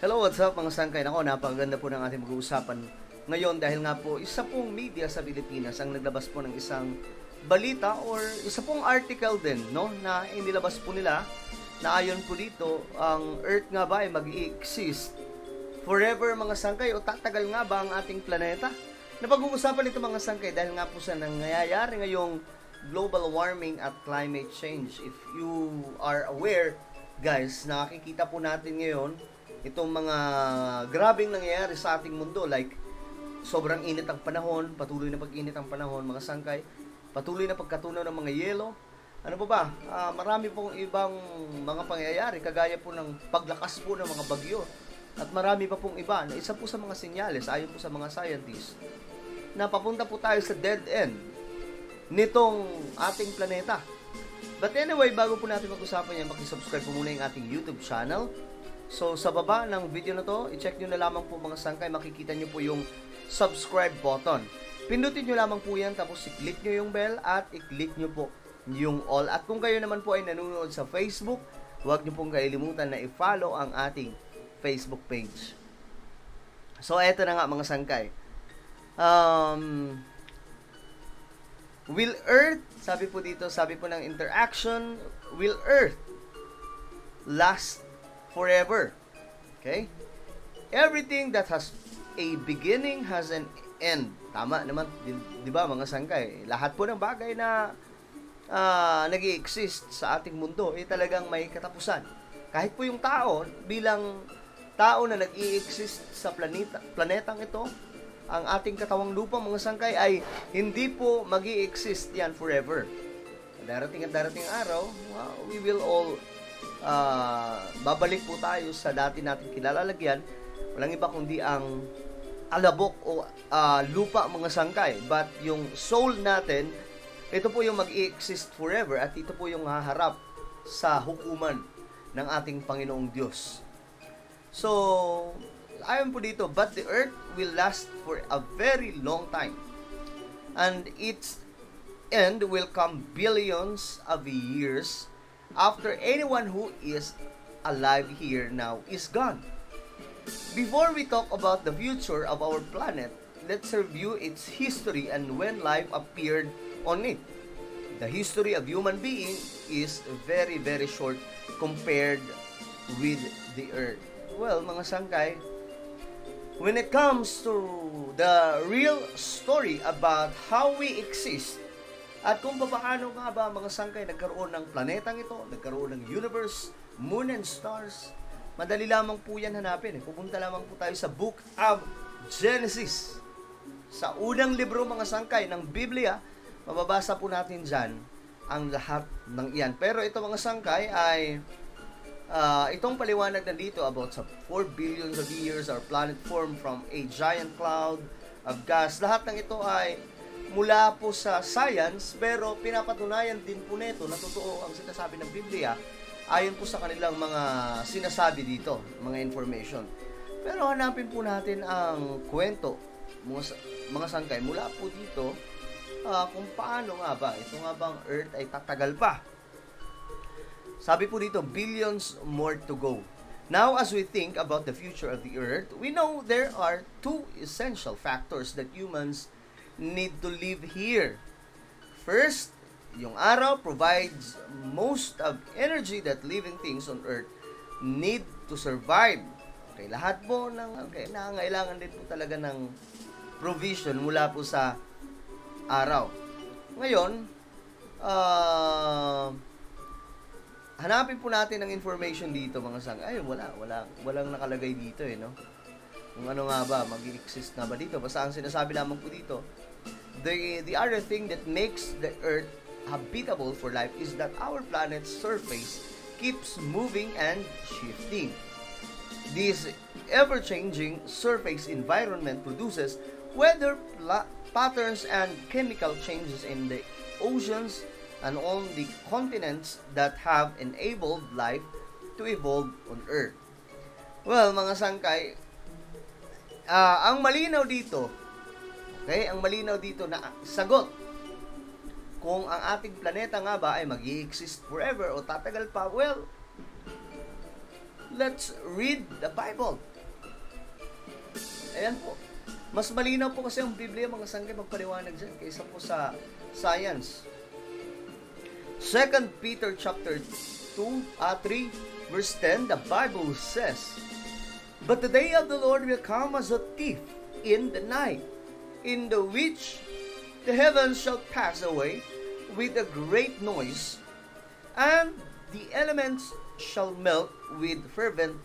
Hello, what's up mga sangkay? Nako, napakaganda po ng ating mag-uusapan ngayon dahil nga po isa pong media sa Pilipinas ang naglabas po ng isang balita or isa pong article din, no, na inilabas po nila na ayon po dito, ang Earth nga ba ay mag-i-exist forever mga sangkay o tatagal nga ba ang ating planeta? Napag-uusapan ito mga sangkay dahil nga po sa nangyayari ngayong global warming at climate change. If you are aware, guys, nakikita po natin ngayon itong mga grabing nangyayari sa ating mundo, like sobrang init ang panahon, patuloy na pag-init ang panahon mga sangkay, patuloy na pagkatunaw ng mga yelo. Ano pa ba? Marami pong ibang mga pangyayari kagaya po ng paglakas po ng mga bagyo at marami pa pong iba na isa po sa mga senyales ayon po sa mga scientists na papunta po tayo sa dead end nitong ating planeta. But anyway, bago po natin mag-usapan yan, subscribe po muna yung ating YouTube channel. So, sa baba ng video na to, i-check nyo na lamang po mga sangkay, makikita nyo po yung subscribe button. Pindutin nyo lamang po yan, tapos i-click nyo yung bell at i-click nyo po yung all. At kung kayo naman po ay nanonood sa Facebook, huwag nyo pong kailimutan na i-follow ang ating Facebook page. So, eto na nga mga sangkay. Will Earth, sabi po dito, sabi po ng interaction, will Earth last forever? Okay? Everything that has a beginning has an end. Tama naman, di ba mga sangkay? Lahat po ng bagay na nag-i-exist sa ating mundo ay talagang may katapusan. Kahit po yung tao, bilang tao na nag-i-exist sa planetang ito, ang ating katawang lupa mga sangkay ay hindi po magi-exist yan forever. Darating at darating araw, we will all babalik po tayo sa dati nating kilalagyan. Walang iba kundi ang alabok o lupa mga sangkay. But yung soul natin, ito po yung mag-i-exist forever at ito po yung haharap sa hukuman ng ating Panginoong Diyos. So, ayon po dito, but the earth will last for a very long time, and its end will come billions of years after anyone who is alive here now is gone. Before we talk about the future of our planet, let's review its history and when life appeared on it. The history of human being is very, very short compared with the earth. Well, mga sangkay, when it comes to the real story about how we exist at kung paano nga ba mga sangkay nagkaroon ng planetang ito, nagkaroon ng universe, moon and stars, madali lamang po yan hanapin. Pupunta lamang po tayo sa Book of Genesis. Sa unang libro mga sangkay ng Biblia, mababasa po natin dyan ang lahat ng iyan. Pero ito mga sangkay ay itong paliwanag na dito about sa 4 billions of years our planet formed from a giant cloud of gas. Lahat ng ito ay mula po sa science, pero pinapatunayan din po nito na totoo ang sinasabi ng Biblia ayon po sa kanilang mga sinasabi dito, mga information. Pero hanapin po natin ang kwento, mga sangkay, mula po dito kung paano nga ba, ito nga bang Earth ay tatagal pa. Sabi po dito, billions more to go. Now, as we think about the future of the Earth, we know there are two essential factors that humans need to live here. First, yung araw provides most of energy that living things on Earth need to survive. Okay, lahat po ng nangangailangan din po talaga ng provision mula po sa araw. Ngayon, hanapin po natin ang information dito mga sang. Ay, walang nakalagay dito no. Kung ano nga ba, mag-exist na ba dito? Basta ang sinasabi lamang po dito, the other thing that makes the Earth habitable for life is that our planet's surface keeps moving and shifting. This ever-changing surface environment produces weather patterns and chemical changes in the oceans and on the continents that have enabled life to evolve on Earth. Well, mga sangkay, ang malinaw dito, okay, ang malinaw dito na sagot kung ang ating planeta nga ba ay mag-i-exist forever o tatagal pa, well, let's read the Bible. Ayan po. Mas malinaw po kasi ang Biblia, mga sangkay, magpaliwanag dyan kaysa po sa science. 2 Peter chapter 3, verse 10, the Bible says, "But the day of the Lord will come as a thief in the night, in the which the heavens shall pass away with a great noise, and the elements shall melt with fervent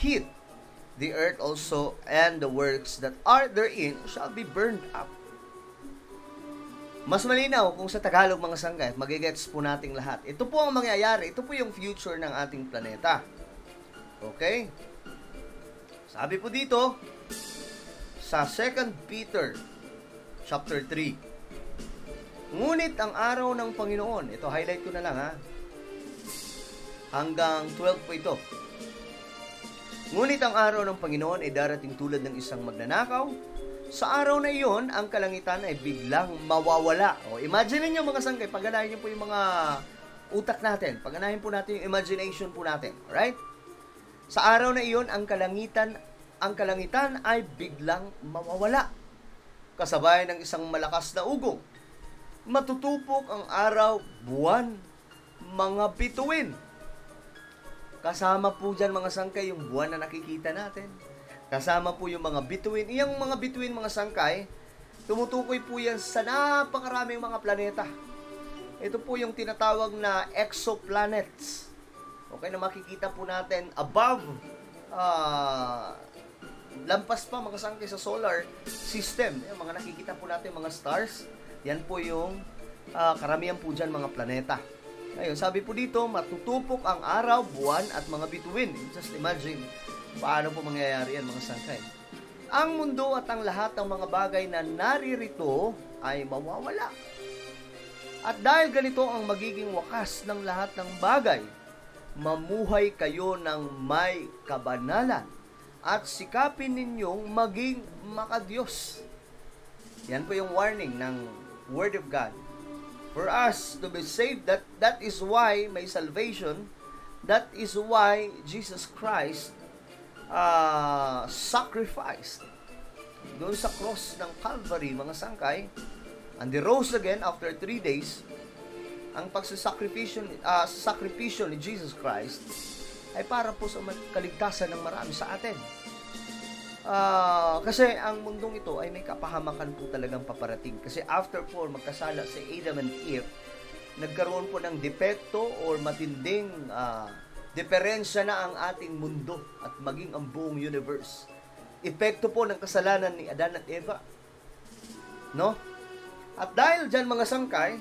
heat. The earth also and the works that are therein shall be burned up." Mas malinaw kung sa Tagalog, mga sangkay, magigets po nating lahat. Ito po ang mangyayari. Ito po yung future ng ating planeta. Okay? Sabi po dito, sa 2 Peter chapter 3, "Ngunit ang araw ng Panginoon," ito highlight ko na lang ha, hanggang 12 po ito. "Ngunit ang araw ng Panginoon ay darating tulad ng isang magnanakaw. Sa araw na iyon, ang kalangitan ay biglang mawawala." O, imagine niyo, mga sangkay, pagganahin niyo po yung mga utak natin. Pagganahin po natin yung imagination po natin. Alright? Sa araw na iyon, ang kalangitan ay biglang mawawala. Kasabay ng isang malakas na ugong. Matutupok ang araw, buwan, mga bituin. Kasama po dyan, mga sangkay, yung buwan na nakikita natin. Kasama po yung mga bituin. Iyang mga bituin, mga sangkay, tumutukoy po yan sa napakaraming mga planeta. Ito po yung tinatawag na exoplanets. Okay, na makikita po natin above, lampas pa, mga sangkay, sa solar system. Yung mga nakikita po natin, mga stars, yan po yung karamihan po dyan, mga planeta. Ngayon, sabi po dito, matutupok ang araw, buwan, at mga bituin. Just imagine, paano po mangyayari yan, mga sangkay. Ang mundo at ang lahat ng mga bagay na naririto ay mawawala. At dahil ganito ang magiging wakas ng lahat ng bagay, mamuhay kayo ng may kabanalan at sikapin ninyong maging makadiyos. Yan po yung warning ng Word of God. For us to be saved, that is why may salvation, that is why Jesus Christ sacrificed doon sa cross ng Calvary, mga sangkay, and he rose again after 3 days. Ang pagsasakripisyo ni Jesus Christ ay para po sa kaligtasan ng marami sa atin. Kasi ang mundong ito ay may kapahamakan po talagang paparating. Kasi after po magkasala si Adam and Eve, nagkaroon po ng depekto or matinding diferensya na ang ating mundo at maging ang buong universe. Epekto po ng kasalanan ni Adan at Eva. No? At dahil dyan, mga sangkay,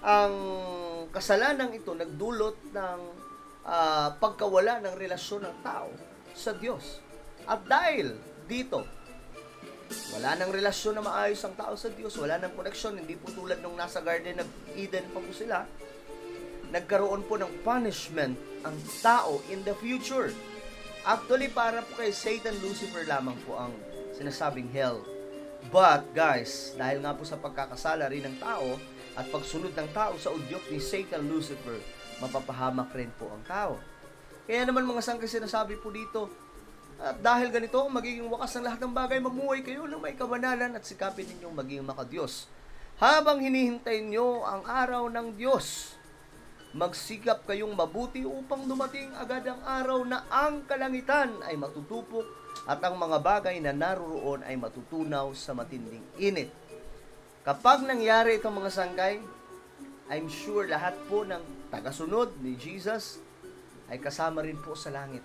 ang kasalanan ito nagdulot ng pagkawala ng relasyon ng tao sa Diyos. At dahil dito, wala nang relasyon na maayos ang tao sa Diyos, wala nang koneksyon, hindi po tulad nung nasa Garden of Eden pa po sila, nagkaroon po ng punishment ang tao in the future. Actually, para po kay Satan, Lucifer lamang po ang sinasabing hell. But, guys, dahil nga po sa pagkakasala rin ng tao at pagsunod ng tao sa udyok ni Satan, Lucifer, mapapahamak rin po ang tao. Kaya naman, mga sangkay, sinasabi po dito, at dahil ganito, magiging wakas ng lahat ng bagay, mamuhay kayo ng may kabanalan at sikapin ninyong maging makadiyos. Habang hinihintay nyo ang araw ng Diyos, magsikap kayong mabuti upang dumating agad ang araw na ang kalangitan ay matutupok at ang mga bagay na naroon ay matutunaw sa matinding init. Kapag nangyari itong mga sangkay, I'm sure lahat po ng tagasunod ni Jesus ay kasama rin po sa langit.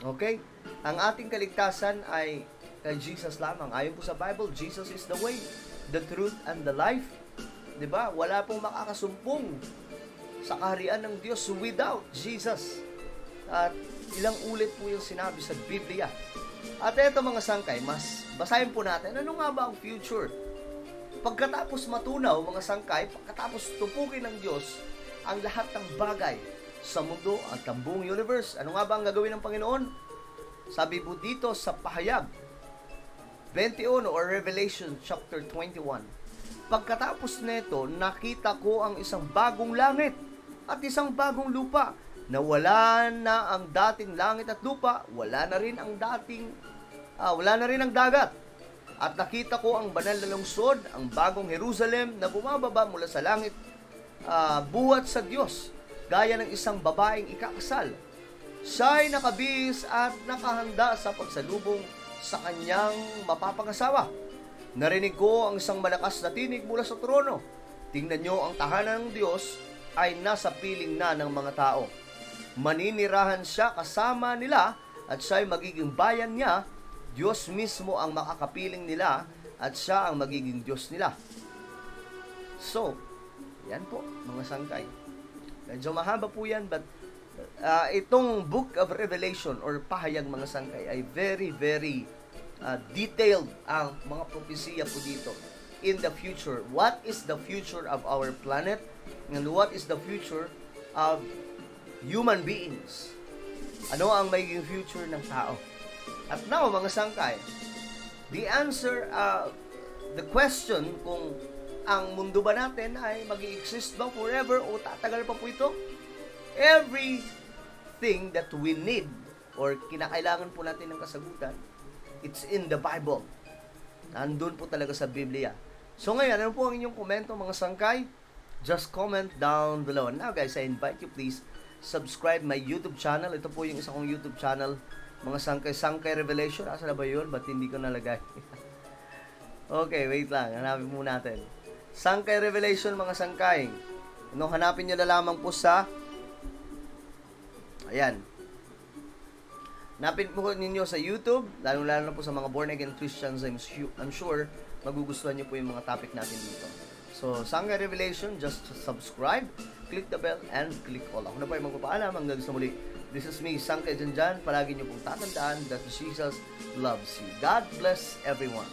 Okay? Ang ating kaligtasan ay kay Jesus lamang. Ayon po sa Bible, Jesus is the way, the truth, and the life. Diba? Wala pong makakasumpong sa kaharian ng Diyos without Jesus. At ilang ulit po yung sinabi sa Biblia. At ito, mga sangkay, mas basahin po natin, ano nga ba ang future? Pagkatapos matunaw, mga sangkay, pagkatapos tupukin ng Diyos ang lahat ng bagay sa mundo at ang buong universe, ano nga ba ang gagawin ng Panginoon? Sabi po dito sa Pahayag 21 or Revelation chapter 21, pagkatapos nito, nakita ko ang isang bagong langit at isang bagong lupa, na wala na ang dating langit at lupa, wala na rin ang dating wala na rin ang dagat. At nakita ko ang banal na lungsod, ang bagong Jerusalem na bumababa mula sa langit, buhat sa Diyos, gaya ng isang babaeng ikakasal. Siya'y nakabihis at nakahanda sa pagsalubong sa kanyang mapapangasawa. Narinig ko ang isang malakas na tinig mula sa trono. Tingnan nyo, ang tahanan ng Diyos ay nasa piling na ng mga tao. Maninirahan siya kasama nila at siya'y magiging bayan niya. Diyos mismo ang makakapiling nila at siya ang magiging Diyos nila. So, yan po mga sangkay. Medyo mahaba po yan, but itong Book of Revelation or Pahayag mga sangkay ay very, very detailed ang mga propesya po dito in the future. What is the future of our planet and what is the future of human beings? Ano ang magiging future ng tao? At now, mga sangkay, the answer, the question kung ang mundo ba natin ay mag-i-exist ba forever o tatagal pa po ito? Everything that we need or kinakailangan po natin ng kasagutan, it's in the Bible. Nandun po talaga sa Biblia. So ngayon, ano po ang inyong komento mga sangkay? Just comment down below. Now guys, I invite you please subscribe my YouTube channel. Ito po yung isa kong YouTube channel, mga Sangkay Revelation. Asa na ba yun? Ba't hindi ko nalagay? Okay, wait lang. Hanapin mo natin. Sangkay Revelation, mga sangkay. Nung hanapin nyo na lamang po sa ayan. Hanapin po ninyo sa YouTube, lalo-lalo na po sa mga born-again Christians. I'm sure magugustuhan nyo po yung mga topic natin dito. So, Sangkay Revelation, just subscribe, click the bell, and click all. Ako na po yung magpapaalam hanggang sa muli. This is me, Sangkay Janjan. Palagi nyo pong tatandaan that Jesus loves you. God bless everyone.